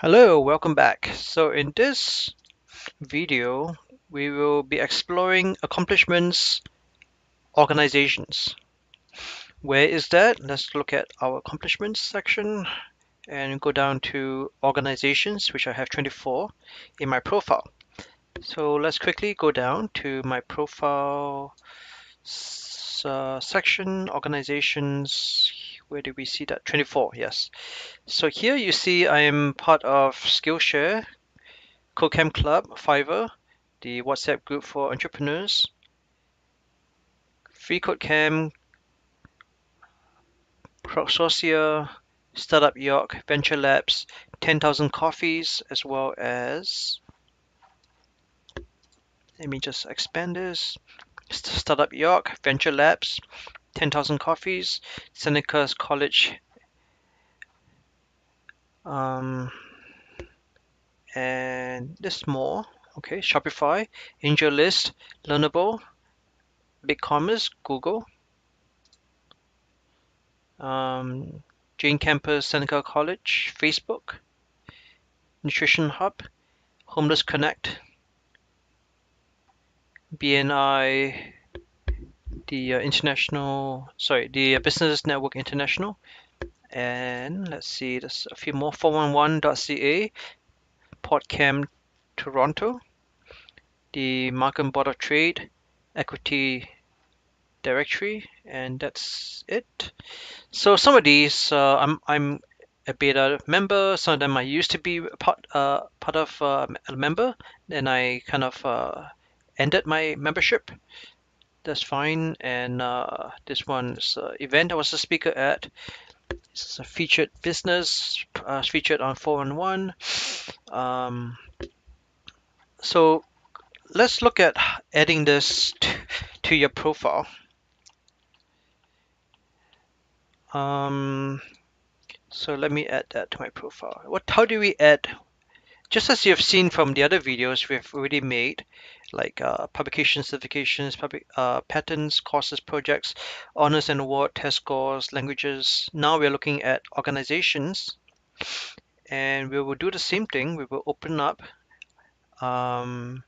Hello, welcome back. So in this video, we will be exploring accomplishments organizations. Where is that? Let's look at our accomplishments section and go down to organizations, which I have 24 in my profile. So let's quickly go down to my profile section, organizations. Where do we see that? 24, yes. So here you see I am part of Skillshare, CodeCamp Club, Fiverr, the WhatsApp group for entrepreneurs, Free CodeCamp, Crowdsourcia, Startup York, Venture Labs, 10,000 Coffees, as well as, let me just expand this, Startup York, Venture Labs, 10,000 Coffees, Seneca's College, um, and there's more. Okay, Shopify, AngelList, Learnable, BigCommerce, Google, um, Jane Campus, Seneca College, Facebook, Nutrition Hub, Homeless Connect, BNI, the Business Network International, and let's see, there's a few more. 411.ca, PodCamp Toronto, the Markham Board of Trade, Equity Directory, and that's it. So some of these, I'm a beta member. Some of them I used to be part of a member. Then I kind of ended my membership. That's fine. And this one's event I was a speaker at. This is a featured business, featured on 411. Um, so let's look at adding this to your profile. Um, so let me add that to my profile. How do we add? Just as you've seen from the other videos we've already made, like publications, certifications, patents, courses, projects, honors and award, test scores, languages. Now we're looking at organizations, and we will do the same thing. We will open up. Um,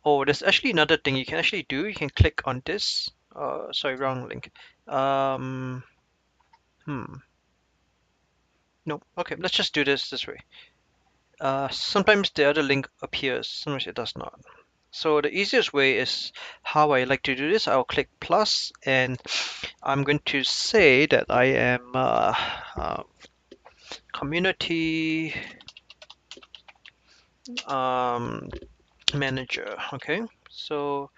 oh, there's actually another thing you can actually do. You can click on this. Sorry, wrong link. Um, hmm. No. Okay, let's just do this way. Sometimes the other link appears, sometimes it does not. So the easiest way is how I like to do this. I'll click plus and I'm going to say that I am community um, manager. Okay, so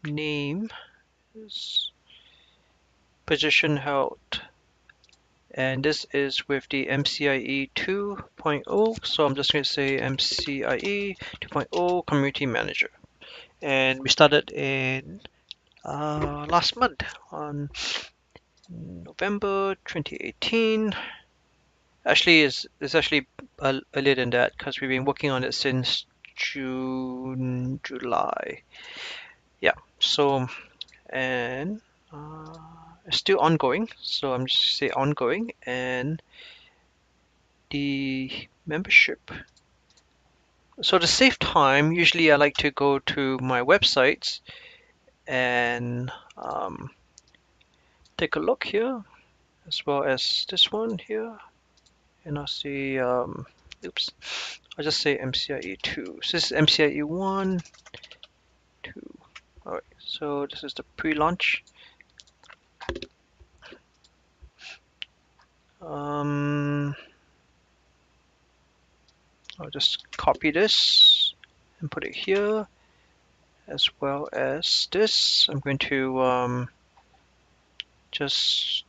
name is position held, and this is with the MCIE 2.0. So I'm just going to say MCIE 2.0 community manager. And we started in last month on November 2018. Actually, it's actually earlier than that because we've been working on it since June, July. Yeah. So and it's still ongoing. So I'm just say ongoing and the membership. So to save time, usually I like to go to my websites and take a look here, as well as this one here, and I'll see, oops, I'll just say MCIE 2. So this is MCIE 1, 2. All right, so this is the pre-launch. I'll just copy this and put it here, as well as this. I'm going to just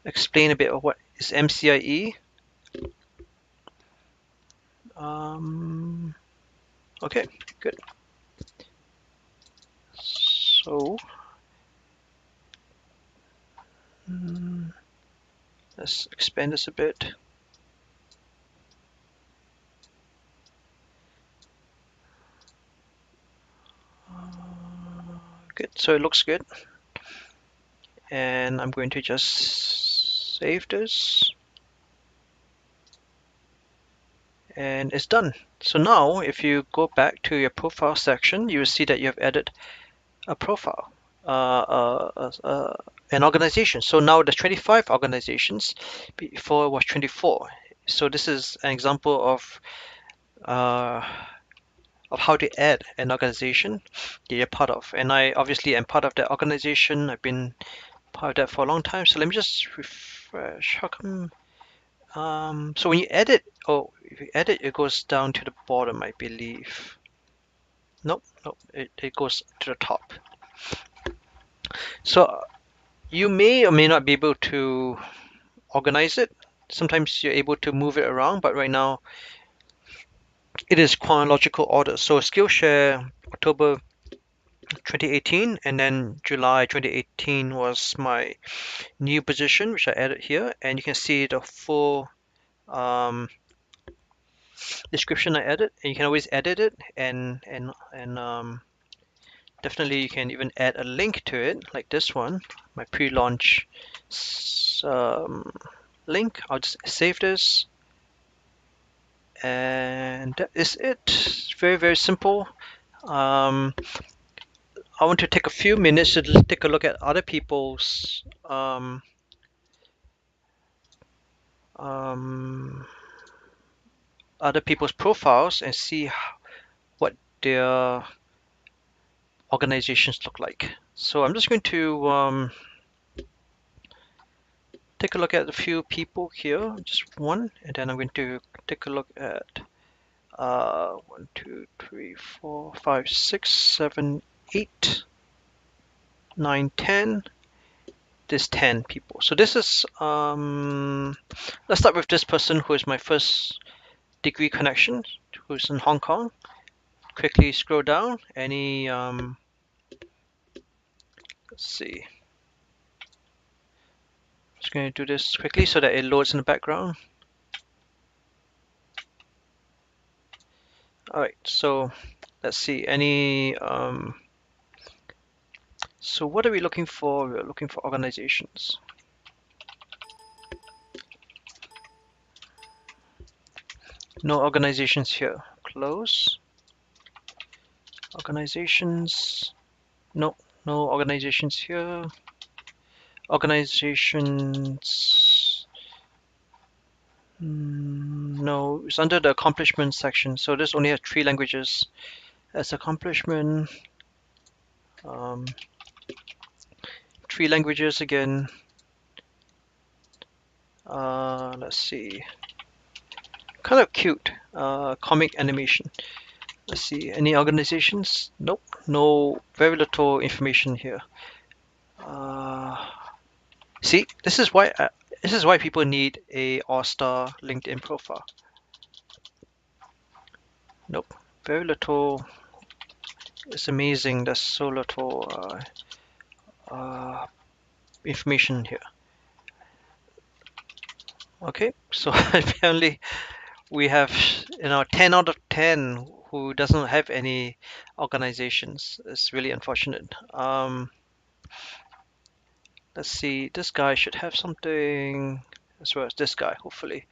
explain a bit of what is MCIE. Okay, good. So let's expand this a bit. Good, so it looks good. and I'm going to just save this, and it's done. So now if you go back to your profile section, you will see that you have added a profile, an organization. So now there's 25 organizations. Before it was 24. So this is an example uh, of how to add an organization that you're part of. And I obviously am part of that organization. I've been part of that for a long time. So let me just refresh. How come? So when you edit, oh, if you edit, it goes down to the bottom, I believe. Nope, nope, it goes to the top. So you may or may not be able to organize it. Sometimes you're able to move it around, but right now it is chronological order. So Skillshare October 2018, and then July 2018 was my new position, which I added here, and you can see the full description I added, and you can always edit it, and definitely you can even add a link to it, like this one, my pre-launch link. I'll just save this, and that is it. Very, very simple. I want to take a few minutes to take a look at other people's um, profiles and see what their organizations look like. So I'm just going to take a look at a few people here, just one, and then I'm going to take a look at 1, 2, 3, 4, 5, 6, 7, 8, 9, 10. There's 10 people. So this is let's start with this person who is my first degree connection, who's in Hong Kong. Quickly scroll down. Any let's see. Just going to do this quickly so that it loads in the background. All right, so let's see. Any so what are we looking for? We're looking for organizations. No organizations here. Close. Organizations. No, no organizations here. Organizations. No, it's under the accomplishments section. So this only has 3 languages as accomplishment. 3 languages again. Let's see. Kind of cute. Comic animation. Let's see. Any organizations? Nope. No. Very little information here. See, this is why people need a all-star LinkedIn profile. Nope. Very little. It's amazing. There's so little information here. Okay, so apparently we have 10 out of 10 who doesn't have any organizations. It's really unfortunate. Let's see, this guy should have something as well as this guy, hopefully.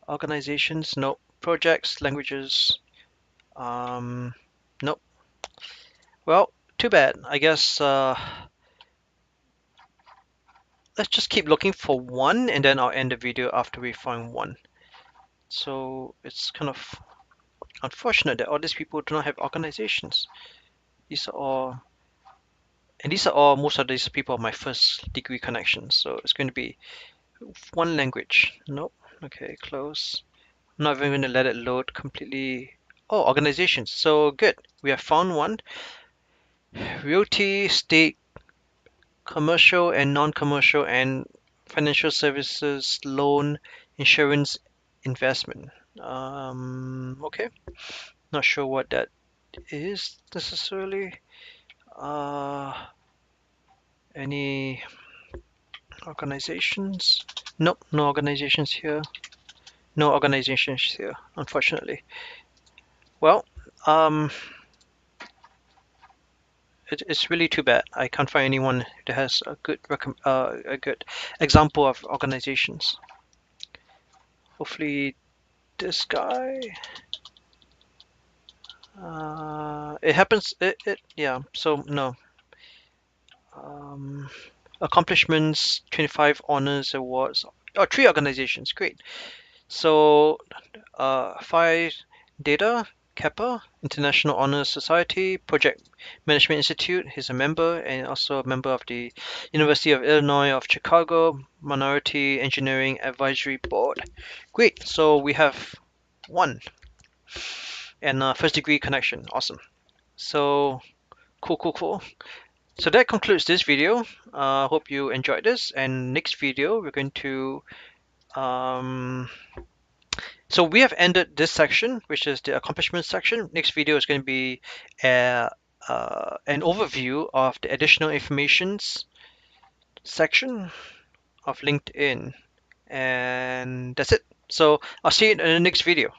Organizations, no. Projects, languages, nope. Well, too bad. I guess let's just keep looking for one, and then I'll end the video after we find one. So it's kind of unfortunate that all these people do not have organizations. These are all, and these are all, most of these people are my first degree connections. So it's going to be one language. Nope. Okay, close. I'm not even going to let it load completely. Oh, organizations. So good. We have found one. Realty, state, commercial and non-commercial, and financial services, loan, insurance, investment. Okay. Not sure what that is necessarily. Any organizations? Nope, no organizations here. No organizations here, unfortunately. Well, It's really too bad. I can't find anyone that has a good example of organizations. Hopefully, this guy. It happens. Yeah. So no. Um, Accomplishments, 25 honors awards. Oh, three organizations. Great. So, five data, Kappa, International Honors Society, Project Management Institute. He's a member and also a member of the University of Illinois of Chicago Minority Engineering Advisory Board. Great. So we have one and first degree connection. Awesome. So cool, cool, cool. So that concludes this video. Hope you enjoyed this. And next video, we're going to so we have ended this section, which is the accomplishment section. Next video is going to be a, an overview of the additional informations section of LinkedIn. And that's it. So I'll see you in the next video.